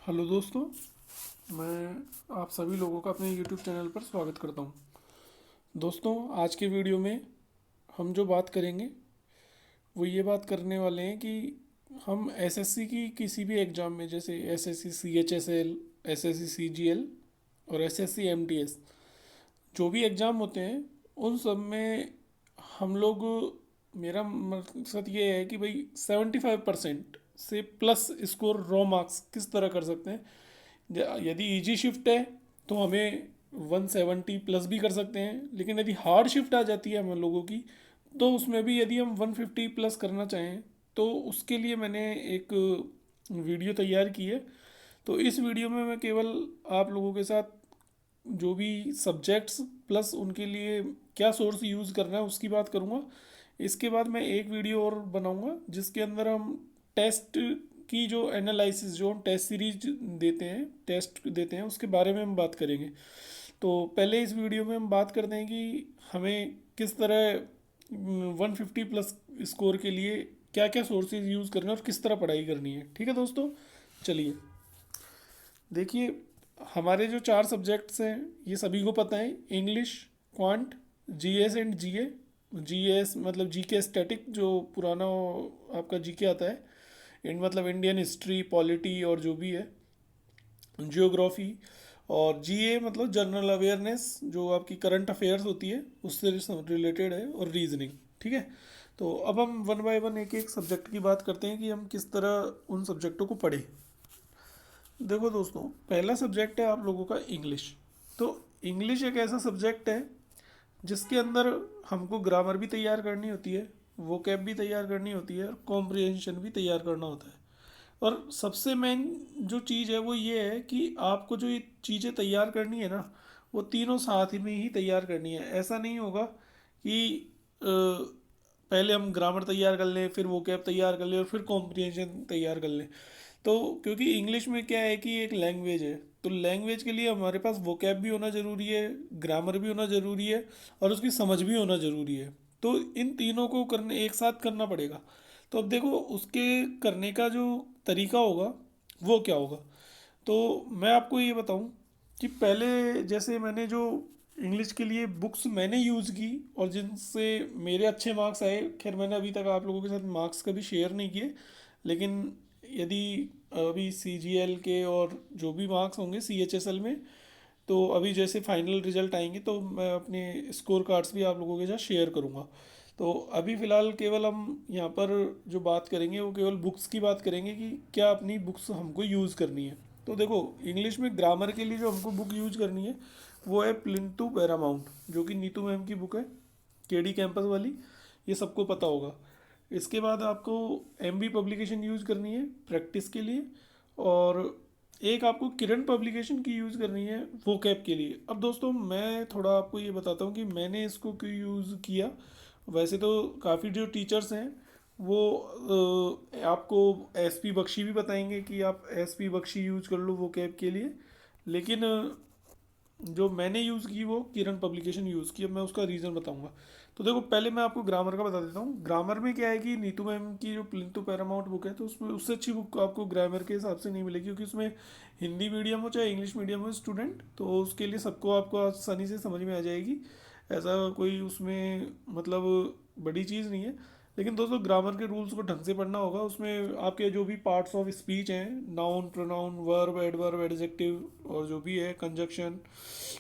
Hello दोस्तों। मैं आप सभी लोगों का अपने यूट्यूब चैनल पर स्वागत करता हूं। दोस्तों, आज के वीडियो में हम जो बात करेंगे वो ये बात करने वाले हैं कि हम एसएससी की किसी भी एग्ज़ाम में, जैसे एसएससी सीएचएसएल, एसएससी सीजीएल और एसएससी एमटीएस, जो भी एग्ज़ाम होते हैं उन सब में हम लोग, मेरा मकसद ये है कि भाई 75% से प्लस स्कोर रॉ मार्क्स किस तरह कर सकते हैं। यदि इजी शिफ्ट है तो हमें 170 प्लस भी कर सकते हैं, लेकिन यदि हार्ड शिफ्ट आ जाती है हम लोगों की तो उसमें भी यदि हम 150 प्लस करना चाहें तो उसके लिए मैंने एक वीडियो तैयार की है। तो इस वीडियो में मैं केवल आप लोगों के साथ जो भी सब्जेक्ट्स प्लस उनके लिए क्या सोर्स यूज़ करना है उसकी बात करूँगा। इसके बाद मैं एक वीडियो और बनाऊँगा जिसके अंदर हम टेस्ट की जो एनालिसिस, जो हम टेस्ट सीरीज देते हैं, टेस्ट देते हैं, उसके बारे में हम बात करेंगे। तो पहले इस वीडियो में हम बात करते हैं कि हमें किस तरह 150 प्लस स्कोर के लिए क्या क्या सोर्सेज यूज़ करने हैं और किस तरह पढ़ाई करनी है। ठीक है दोस्तों, चलिए देखिए, हमारे जो चार सब्जेक्ट्स हैं ये सभी को पता है: English, quant, GS and GA. GS मतलब जीके स्टैटिक, जो पुराना आपका जीके आता है, मतलब इंडियन हिस्ट्री, पॉलिटी और जो भी है, जियोग्राफी। और जीए मतलब जनरल अवेयरनेस, जो आपकी करंट अफेयर्स होती है उससे रिलेटेड है, और रीजनिंग। ठीक है, तो अब हम वन बाय वन एक एक सब्जेक्ट की बात करते हैं कि हम किस तरह उन सब्जेक्टों को पढ़ें। देखो दोस्तों, पहला सब्जेक्ट है आप लोगों का इंग्लिश। तो इंग्लिश एक ऐसा सब्जेक्ट है जिसके अंदर हमको ग्रामर भी तैयार करनी होती है, वोकैब भी तैयार करनी होती है और कॉम्प्रिहेंशन भी तैयार करना होता है। और सबसे मेन जो चीज़ है वो ये है कि आपको जो ये चीज़ें तैयार करनी है ना, वो तीनों साथ ही में ही तैयार करनी है। ऐसा नहीं होगा कि पहले हम ग्रामर तैयार कर लें, फिर वोकैब तैयार कर लें और फिर कॉम्प्रिहेंशन तैयार कर लें। तो क्योंकि इंग्लिश में क्या है कि एक लैंग्वेज है, तो लैंग्वेज के लिए हमारे पास वोकैब भी होना ज़रूरी है, ग्रामर भी होना ज़रूरी है और उसकी समझ भी होना ज़रूरी है। तो इन तीनों को करने एक साथ करना पड़ेगा। तो अब देखो, उसके करने का जो तरीका होगा वो क्या होगा। तो मैं आपको ये बताऊं कि पहले जैसे मैंने जो इंग्लिश के लिए बुक्स मैंने यूज़ की और जिनसे मेरे अच्छे मार्क्स आए, खैर मैंने अभी तक आप लोगों के साथ मार्क्स कभी शेयर नहीं किए, लेकिन यदि अभी सीजीएल के और जो भी मार्क्स होंगे सीएचएसएल में, तो अभी जैसे फाइनल रिजल्ट आएंगे तो मैं अपने स्कोर कार्ड्स भी आप लोगों के साथ शेयर करूँगा। तो अभी फ़िलहाल केवल हम यहाँ पर जो बात करेंगे वो केवल बुक्स की बात करेंगे कि क्या अपनी बुक्स हमको यूज़ करनी है। तो देखो, इंग्लिश में ग्रामर के लिए जो हमको बुक यूज़ करनी है वो है प्लिंटू पैरामाउंट, जो कि नीतू मैम की बुक है, केडी कैंपस वाली। ये सबको पता होगा। इसके बाद आपको एमबी पब्लिकेशन यूज़ करनी है प्रैक्टिस के लिए, और एक आपको किरण पब्लिकेशन की यूज़ करनी है वोकैब के लिए। अब दोस्तों, मैं थोड़ा आपको ये बताता हूँ कि मैंने इसको क्यों यूज़ किया। वैसे तो काफ़ी जो टीचर्स हैं वो आपको एसपी बख्शी भी बताएंगे कि आप एसपी बख्शी यूज़ कर लो वोकैब के लिए, लेकिन जो मैंने यूज़ की वो किरण पब्लिकेशन यूज़ की। अब मैं उसका रीज़न बताऊंगा। तो देखो, पहले मैं आपको ग्रामर का बता देता हूँ। ग्रामर में क्या है कि नीतू मैम की जो प्लिंटू पैरामाउंट बुक है, तो उसमें उससे अच्छी बुक आपको ग्रामर के हिसाब से नहीं मिलेगी, क्योंकि उसमें हिंदी मीडियम हो चाहे इंग्लिश मीडियम हो स्टूडेंट, तो उसके लिए सबको आपको आसानी से समझ में आ जाएगी। ऐसा कोई उसमें मतलब बड़ी चीज़ नहीं है। लेकिन दोस्तों, ग्रामर के रूल्स को ढंग से पढ़ना होगा। उसमें आपके जो भी पार्ट्स ऑफ स्पीच हैं, noun, pronoun, verb, adverb, adjective और जो भी है कंजक्शन,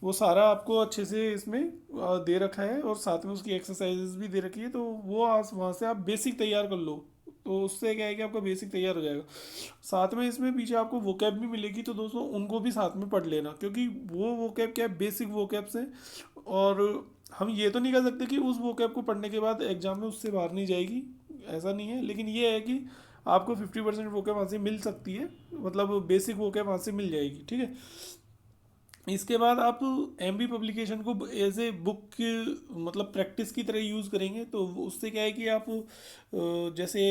वो सारा आपको अच्छे से इसमें दे रखा है और साथ में उसकी एक्सरसाइजेस भी दे रखी है। तो वो आज वहाँ से आप बेसिक तैयार कर लो, तो उससे क्या है कि आपका बेसिक तैयार हो जाएगा। साथ में इसमें पीछे आपको वोकैब भी मिलेगी, तो दोस्तों उनको भी साथ में पढ़ लेना, क्योंकि वो वोकैब क्या है, बेसिक वोकैब्स हैं। और हम ये तो नहीं कह सकते कि उस वोकैब को पढ़ने के बाद एग्जाम में उससे बाहर नहीं जाएगी, ऐसा नहीं है, लेकिन ये है कि आपको 50% वोकैब वहाँ से मिल सकती है, मतलब बेसिक वोकैब वहाँ से मिल जाएगी। ठीक है, इसके बाद आप एम बी पब्लिकेशन को एज ए बुक मतलब प्रैक्टिस की तरह यूज़ करेंगे। तो उससे क्या है कि आप जैसे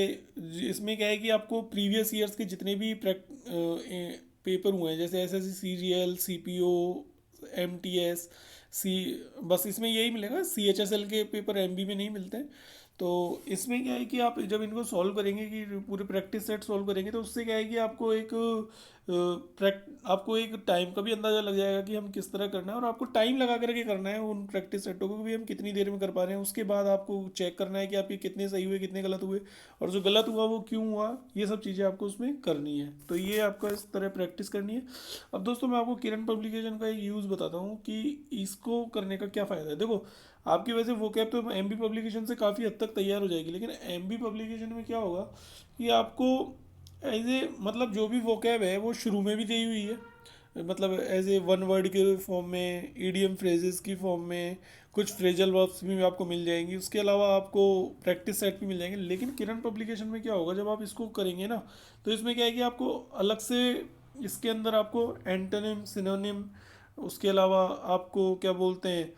इसमें क्या है कि आपको प्रीवियस ईयर्स के जितने भी पेपर हुए हैं, जैसे S S C, C G L, C P O, M T S, C, बस इसमें यही मिलेगा। सी एच एस एल के पेपर एम बी में नहीं मिलते हैं। तो इसमें क्या है कि आप जब इनको सॉल्व करेंगे कि पूरे प्रैक्टिस सेट सॉल्व करेंगे तो उससे क्या है कि आपको एक आपको एक टाइम का भी अंदाज़ा लग जाएगा कि हम किस तरह करना है, और आपको टाइम लगा करके करना है उन प्रैक्टिस सेटों को भी हम कितनी देर में कर पा रहे हैं। उसके बाद आपको चेक करना है कि आपके कितने सही हुए कितने गलत हुए, और जो गलत हुआ वो क्यों हुआ, ये सब चीज़ें आपको उसमें करनी है। तो ये आपको इस तरह प्रैक्टिस करनी है। अब दोस्तों मैं आपको किरण पब्लिकेशन का एक यूज़ बताता हूँ कि इसको करने का क्या फ़ायदा है। देखो, आपकी वैसे वो कैब तो एम बी पब्लिकेशन से काफ़ी हद तक तैयार हो जाएगी, लेकिन एम बी पब्लिकेशन में क्या होगा कि आपको एज ए मतलब जो भी वो कैब है वो शुरू में भी दी हुई है, मतलब एज ए वन वर्ड के फॉर्म में, ईडीएम फ्रेजेस की फॉर्म में, कुछ फ्रेजल वर्ब्स भी आपको मिल जाएंगी, उसके अलावा आपको प्रैक्टिस सेट भी मिल जाएंगे। लेकिन किरण पब्लिकेशन में क्या होगा, जब आप इसको करेंगे ना, तो इसमें क्या है कि आपको अलग से इसके अंदर आपको एंटोनिम, सिनोनिम, उसके अलावा आपको क्या बोलते हैं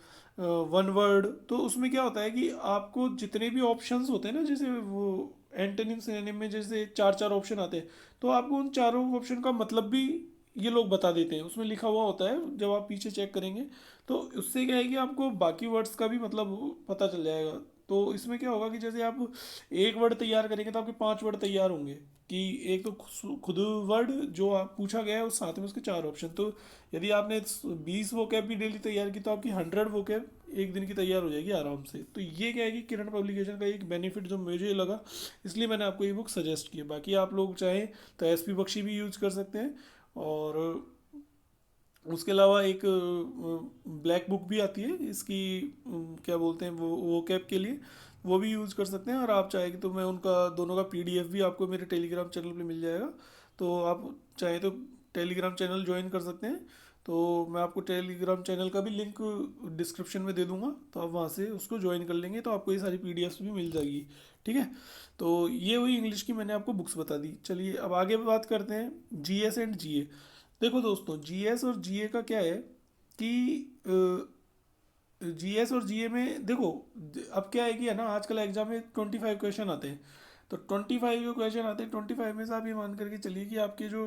वन वर्ड, तो उसमें क्या होता है कि आपको जितने भी ऑप्शंस होते हैं ना, जैसे वो एंटोनिम सिनोनिम में जैसे चार चार ऑप्शन आते हैं, तो आपको उन चारों ऑप्शन का मतलब भी ये लोग बता देते हैं, उसमें लिखा हुआ होता है, जब आप पीछे चेक करेंगे तो उससे क्या है कि आपको बाकी वर्ड्स का भी मतलब पता चल जाएगा। तो इसमें क्या होगा कि जैसे आप एक वर्ड तैयार करेंगे तो आपके पांच वर्ड तैयार होंगे, कि एक तो खुद वर्ड जो आप पूछा गया है और साथ में उसके चार ऑप्शन। तो यदि आपने 20 वो कैब भी डेली तैयार की तो आपकी 100 वो कैब एक दिन की तैयार हो जाएगी आराम से। तो ये क्या है कि किरण पब्लिकेशन का एक बेनिफिट जो मुझे लगा, इसलिए मैंने आपको ये बुक सजेस्ट की है। बाकी आप लोग चाहें तो एस पी बख्शी भी यूज कर सकते हैं, और उसके अलावा एक ब्लैक बुक भी आती है इसकी, क्या बोलते हैं वो कैब के लिए, वो भी यूज़ कर सकते हैं। और आप चाहेंगे तो मैं उनका दोनों का पीडीएफ भी आपको मेरे टेलीग्राम चैनल पे मिल जाएगा, तो आप चाहें तो टेलीग्राम चैनल ज्वाइन कर सकते हैं। तो मैं आपको टेलीग्राम चैनल का भी लिंक डिस्क्रिप्शन में दे दूंगा, तो आप वहाँ से उसको ज्वाइन कर लेंगे तो आपको ये सारी पीडीएफ्स भी मिल जाएगी। ठीक है, तो ये हुई इंग्लिश की, मैंने आपको बुक्स बता दी। चलिए अब आगे बात करते हैं जीएस एंड जीए। देखो दोस्तों, जीएस और जीए का क्या है कि जीएस और जीए में देखो, अब क्या है कि है ना, आजकल एग्जाम में 25 क्वेश्चन आते हैं। तो 25 जो क्वेश्चन आते हैं, 25 में से आप ये मान करके चलिए कि आपके जो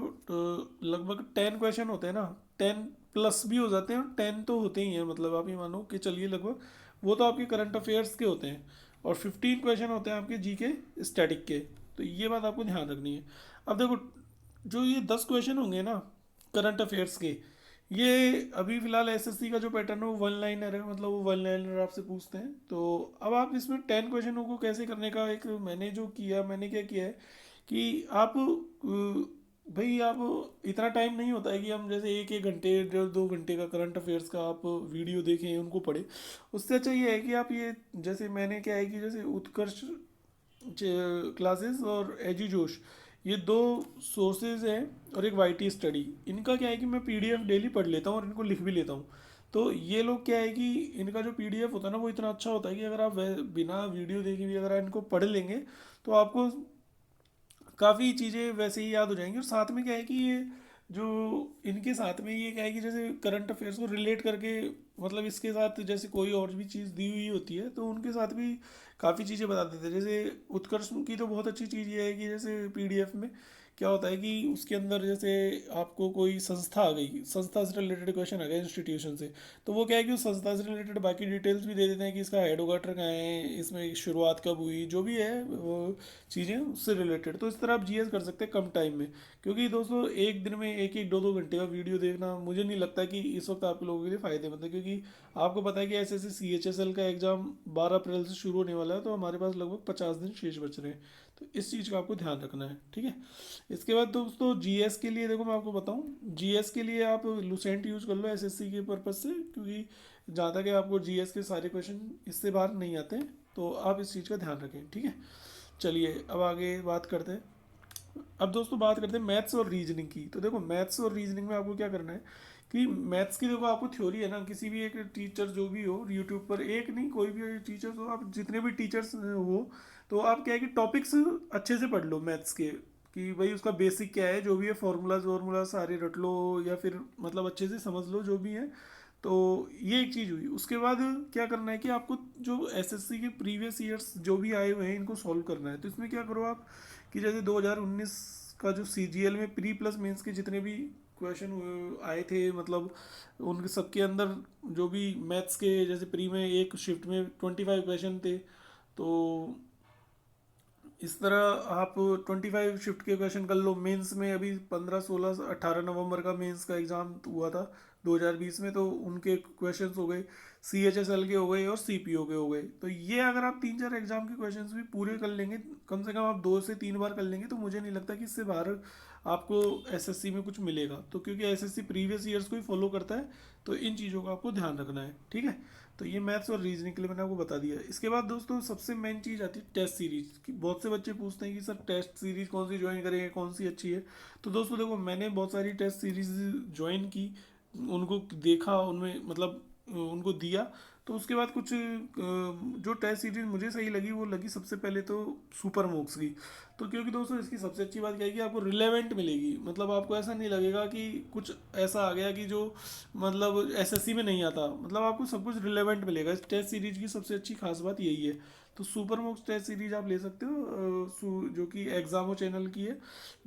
लगभग 10 क्वेश्चन होते हैं ना, 10 प्लस भी हो जाते हैं, और 10 तो होते ही हैं, मतलब आप ये मानो कि चलिए लगभग वो तो आपके करंट अफेयर्स के होते हैं, और 15 क्वेश्चन होते हैं आपके जी के स्टैटिक के। तो ये बात आपको ध्यान रखनी है। अब देखो, जो ये 10 क्वेश्चन होंगे ना करंट अफेयर्स के, ये अभी फिलहाल एसएससी का जो पैटर्न है वो वन लाइनर है, मतलब वो वन लाइनर आपसे पूछते हैं। तो अब आप इसमें 10 क्वेश्चनों को कैसे करने का, एक मैंने जो किया, मैंने क्या किया है कि आप भाई आप इतना टाइम नहीं होता है कि हम जैसे एक एक घंटे 1.5 2 घंटे का करंट अफेयर्स का आप वीडियो देखें उनको पढ़ें। उससे अच्छा ये है कि आप ये, जैसे मैंने क्या है कि जैसे उत्कर्ष क्लासेस और एजी जोश, ये दो सोर्सेज हैं, और एक वाईटी स्टडी, इनका क्या है कि मैं पीडीएफ डेली पढ़ लेता हूँ और इनको लिख भी लेता हूँ। तो ये लोग क्या है कि इनका जो पीडीएफ होता है ना वो इतना अच्छा होता है कि अगर आप बिना वीडियो देखे भी अगर आप इनको पढ़ लेंगे तो आपको काफ़ी चीज़ें वैसे ही याद हो जाएंगी। और साथ में क्या है कि ये जो इनके साथ में ये क्या है कि जैसे करंट अफेयर्स को रिलेट करके, मतलब इसके साथ जैसे कोई और भी चीज़ दी हुई होती है तो उनके साथ भी काफ़ी चीज़ें बता देते हैं। जैसे उत्कर्ष की तो बहुत अच्छी चीज़ ये है कि जैसे पीडीएफ में क्या होता है कि उसके अंदर जैसे आपको कोई संस्था आ गई, संस्था से रिलेटेड क्वेश्चन आ गया इंस्टीट्यूशन से, तो वो क्या है कि उस संस्था से रिलेटेड बाकी डिटेल्स भी दे देते हैं कि इसका हेड क्वार्टर कहाँ है, इसमें शुरुआत कब हुई, जो भी है वो चीज़ें उससे रिलेटेड। तो इस तरह आप जीएस कर सकते हैं कम टाइम में। क्योंकि दोस्तों एक दिन में एक एक 2 2 घंटे का वीडियो देखना मुझे नहीं लगता कि इस वक्त आप लोगों के लिए फ़ायदेमंद है, क्योंकि आपको पता है कि ऐसे ऐसे CHSL का एग्ज़ाम 12 अप्रैल से शुरू होने वाला है, तो हमारे पास लगभग 50 दिन शेष बच रहे हैं। तो इस चीज़ का आपको ध्यान रखना है। ठीक है, इसके बाद दोस्तों जीएस के लिए देखो, मैं आपको बताऊं, जीएस के लिए आप लुसेंट यूज़ कर लो एसएससी के पर्पज़ से, क्योंकि जहाँ तक है आपको जीएस के सारे क्वेश्चन इससे बाहर नहीं आते हैं, तो आप इस चीज़ का ध्यान रखें। ठीक है, चलिए अब आगे बात करते हैं। अब दोस्तों बात करते हैं मैथ्स और रीजनिंग की। तो देखो, मैथ्स और रीजनिंग में आपको क्या करना है कि मैथ्स की देखो आपको थ्योरी है ना, किसी भी एक टीचर जो भी हो यूट्यूब पर, एक नहीं कोई भी टीचर्स हो, आप जितने भी टीचर्स हो, तो आप क्या है कि टॉपिक्स अच्छे से पढ़ लो मैथ्स के, कि भाई उसका बेसिक क्या है, जो भी है फॉर्मूलाज वॉर्मूला सारे रट लो, या फिर मतलब अच्छे से समझ लो जो भी है। तो ये एक चीज़ हुई। उसके बाद क्या करना है कि आपको जो एसएससी के प्रीवियस ईयर्स जो भी आए हुए हैं इनको सॉल्व करना है। तो इसमें क्या करो आप कि जैसे 2019 का जो सीजीएल में प्री प्लस मेंस के जितने भी क्वेश्चन आए थे, मतलब उनके सबके अंदर जो भी मैथ्स के, जैसे प्री में एक शिफ्ट में 25 क्वेश्चन थे, तो इस तरह आप 25 शिफ्ट के क्वेश्चन कर लो। मेंस में अभी 15 16 18 नवंबर का मेंस का एग्ज़ाम हुआ था 2020 में, तो उनके क्वेश्चंस हो गए, CHSL के हो गए और CPO के हो गए। तो ये अगर आप 3 4 एग्जाम के क्वेश्चंस भी पूरे कर लेंगे, कम से कम आप 2 से 3 बार कर लेंगे, तो मुझे नहीं लगता कि इससे बाहर आपको SSC में कुछ मिलेगा। तो क्योंकि SSC प्रीवियस ईयर्स को ही फॉलो करता है, तो इन चीज़ों का आपको ध्यान रखना है, ठीक है। तो ये मैथ्स और रीजनिंग के लिए मैंने आपको बता दिया। इसके बाद दोस्तों सबसे मेन चीज़ आती है टेस्ट सीरीज की। बहुत से बच्चे पूछते हैं कि सर टेस्ट सीरीज कौन सी ज्वाइन करेंगे, कौन सी अच्छी है। तो दोस्तों देखो, मैंने बहुत सारी टेस्ट सीरीज ज्वाइन की, उनको देखा, उनमें मतलब उनको दिया। तो उसके बाद कुछ जो टेस्ट सीरीज मुझे सही लगी, वो लगी सबसे पहले तो सुपर मोक्स की। तो क्योंकि दोस्तों इसकी सबसे अच्छी बात क्या है कि आपको रिलेवेंट मिलेगी, मतलब आपको ऐसा नहीं लगेगा कि कुछ ऐसा आ गया कि जो मतलब SSC में नहीं आता, मतलब आपको सब कुछ रिलेवेंट मिलेगा। इस टेस्ट सीरीज की सबसे अच्छी खास बात यही है। तो सुपर मोक्स टेस्ट सीरीज आप ले सकते हो, जो कि एग्जामो चैनल की है।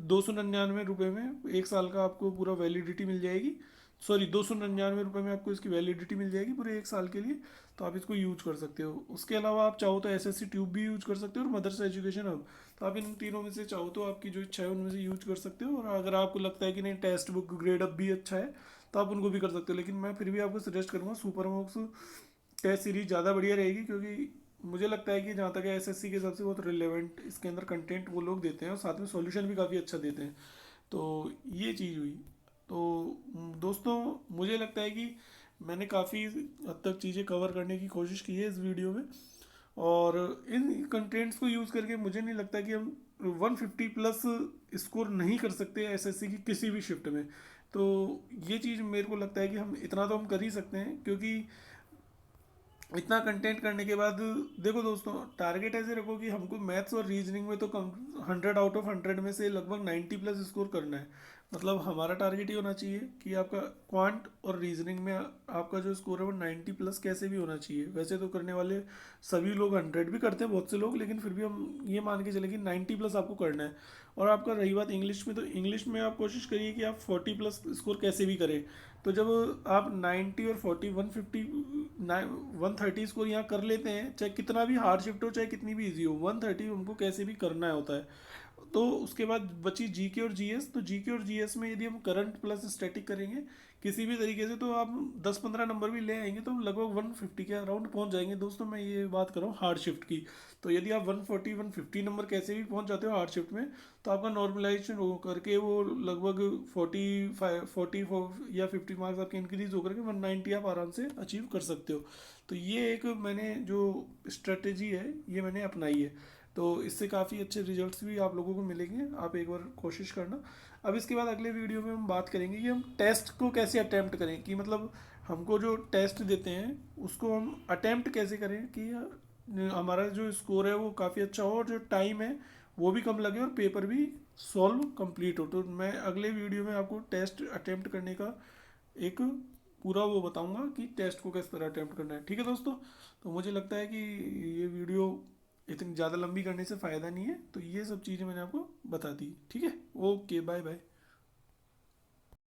299 रुपये में 1 साल का आपको पूरा वैलिडिटी मिल जाएगी। सॉरी, 299 रुपये में आपको इसकी वैलिडिटी मिल जाएगी पूरे 1 साल के लिए। तो आप इसको यूज कर सकते हो। उसके अलावा आप चाहो तो SSC ट्यूब भी यूज कर सकते हो और मदर्स एजुकेशन हब। तो आप इन तीनों में से चाहो तो आपकी जो इच्छा है उनमें से यूज कर सकते हो। और अगर आपको लगता है कि नहीं टेस्ट बुक ग्रेड अप भी अच्छा है, तो आप उनको भी कर सकते हो। लेकिन मैं फिर भी आपको सजेस्ट करूँगा सुपर मोक्स टेस्ट सीरीज ज़्यादा बढ़िया रहेगी, क्योंकि मुझे लगता है कि जहाँ तक है SSC के हिसाब से बहुत रिलेवेंट इसके अंदर कंटेंट वो लोग देते हैं, और साथ में सॉल्यूशन भी काफ़ी अच्छा देते हैं। तो ये चीज़ हुई। तो दोस्तों मुझे लगता है कि मैंने काफ़ी हद तक चीज़ें कवर करने की कोशिश की है इस वीडियो में। और इन कंटेंट्स को यूज़ करके मुझे नहीं लगता कि हम 150 प्लस स्कोर नहीं कर सकते SSC की किसी भी शिफ्ट में। तो ये चीज़ मेरे को लगता है कि हम इतना तो हम कर ही सकते हैं, क्योंकि इतना कंटेंट करने के बाद देखो दोस्तों, टारगेट ऐसे रखो कि हमको मैथ्स और रीजनिंग में तो कम 100 आउट ऑफ 100 में से लगभग 90 प्लस स्कोर करना है। मतलब हमारा टारगेट ये होना चाहिए कि आपका क्वांट और रीजनिंग में आपका जो स्कोर है वो 90 प्लस कैसे भी होना चाहिए। वैसे तो करने वाले सभी लोग 100 भी करते हैं, बहुत से लोग, लेकिन फिर भी हम ये मान के चले कि 90 प्लस आपको करना है। और आपका रही बात इंग्लिश में, तो इंग्लिश में आप कोशिश करिए कि आप 40 प्लस स्कोर कैसे भी करें। तो जब आप 90 और 40 150 130 स्कोर यहाँ कर लेते हैं, चाहे कितना भी हार्ड शिफ्ट हो, चाहे कितनी भी इजी हो, 130 हमको कैसे भी करना होता है। तो उसके बाद बची GK और GS। तो GK और GS में यदि हम करंट प्लस स्टैटिक करेंगे किसी भी तरीके से, तो आप 10 15 नंबर भी ले आएंगे तो लगभग 150 के अराउंड पहुंच जाएंगे। दोस्तों मैं ये बात कर रहा हूँ हार्ड शिफ्ट की। तो यदि आप 140 150 नंबर कैसे भी पहुंच जाते हो हार्ड शिफ्ट में, तो आपका नॉर्मलाइजेशन हो करके वो लगभग 40 या 50 मार्क्स आपके इंक्रीज होकर के 190 आप आराम से अचीव कर सकते हो। तो ये एक मैंने जो स्ट्रेटेजी है ये मैंने अपनाई है। तो इससे काफ़ी अच्छे रिजल्ट्स भी आप लोगों को मिलेंगे, आप एक बार कोशिश करना। अब इसके बाद अगले वीडियो में हम बात करेंगे कि हम टेस्ट को कैसे अटैम्प्ट करें, कि मतलब हमको जो टेस्ट देते हैं उसको हम अटैम्प्ट कैसे करें कि हमारा जो स्कोर है वो काफ़ी अच्छा हो, और जो टाइम है वो भी कम लगे, और पेपर भी सॉल्व कंप्लीट हो। तो मैं अगले वीडियो में आपको टेस्ट अटैम्प्ट करने का एक पूरा वो बताऊंगा कि टेस्ट को किस तरह अटैम्प्ट करना है, ठीक है दोस्तों। तो मुझे लगता है कि ये वीडियो इतनी ज़्यादा लंबी करने से फ़ायदा नहीं है, तो ये सब चीज़ें मैंने आपको बता दी, ठीक है। Okay, bye bye.